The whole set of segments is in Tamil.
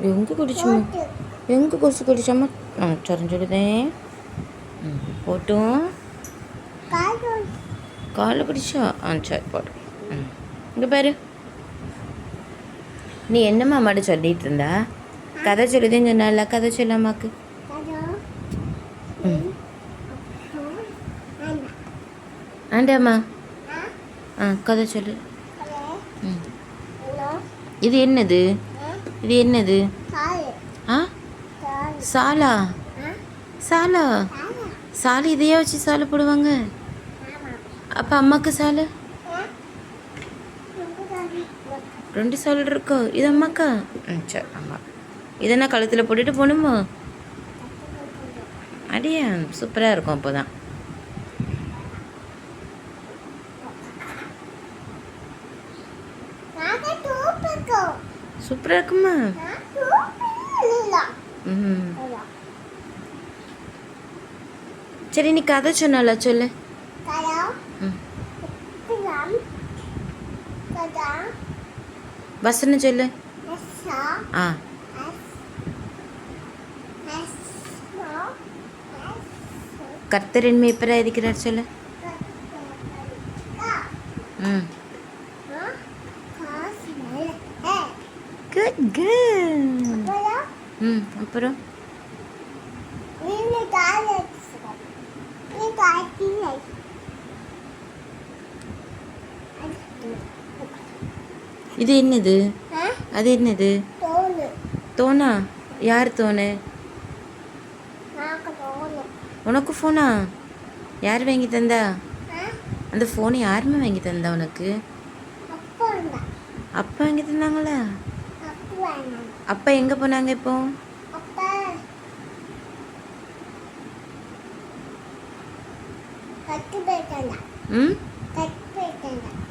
எங்கே கடிச்சோம் எங்கே கொசு கடிச்சாமா சரிஞ்சுடுதேன் போட்டும் காலில் கடிச்சா சரி போட்டு இங்கே பாரு நீ என்னம்மா அம்மாட்ட சொல்லிகிட்டு இருந்தா கதை சொல்லுதேன்னு சொன்னால கதை சொல்ல அம்மாக்கு ஆண்டாம்மா கதை சொல்லு இது என்னது இது என்னது சாலா சாலா சாலு இதையே வச்சு சாலை போடுவாங்க அப்போ அம்மாவுக்கு சாலு 2 சால் இருக்கோ இது அம்மாக்கா சரி அம்மா இதென்ன கழுத்தில் போட்டுட்டு போகணுமோ அடியா சூப்பராக இருக்கும் அப்போ தான் சூப்பராக இருக்குமா சரி நீ கதை சொன்னால சொல்லு வசனம் சொல்லு கர்த்தரின் மேய்ப்பராக இருக்கிறார் சொல்லு குட் குட் அப்புறம் இது என்னது அது என்னது தோனா யார் தோணு உனக்கு ஃபோனா யார் வாங்கி தந்தா அந்த ஃபோனை யாருமே வாங்கி தந்தா உனக்கு அப்பா வாங்கி தந்தாங்களா அப்பா எங்கே போனாங்க இப்போ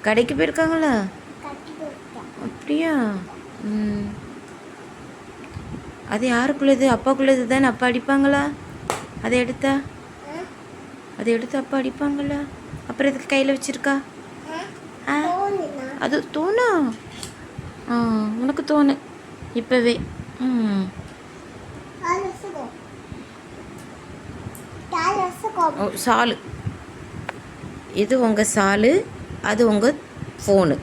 கடைக்கு போயிருக்காங்களா அப்படியா அது யாருக்குள்ளது அப்பாக்குள்ளது தானே அப்பா அடிப்பாங்களா அதை எடுத்தா அப்பா அடிப்பாங்களா அப்புறம் இதுக்கு கையில் வச்சிருக்கா அது தோணா உனக்கு தோணு இப்போவே சாலு இது உங்கள் சாலு அது உங்கள் ஃபோனு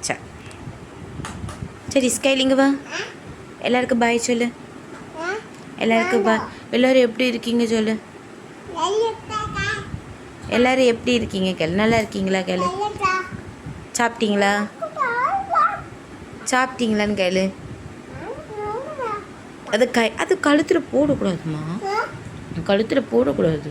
சரி சரி ஸ்கைலிங்க வா எல்லாருக்கும் பாய் சொல்லு எல்லாருக்கும் பாய் எல்லோரும் எப்படி இருக்கீங்க சொல்லு எல்லோரும் எப்படி இருக்கீங்க கேளு நல்லா இருக்கீங்களா கேளு சாப்பிட்டீங்களான்னு கேளு அது கழுத்தில் போடக்கூடாதுமா கழுத்தில் போடக்கூடாது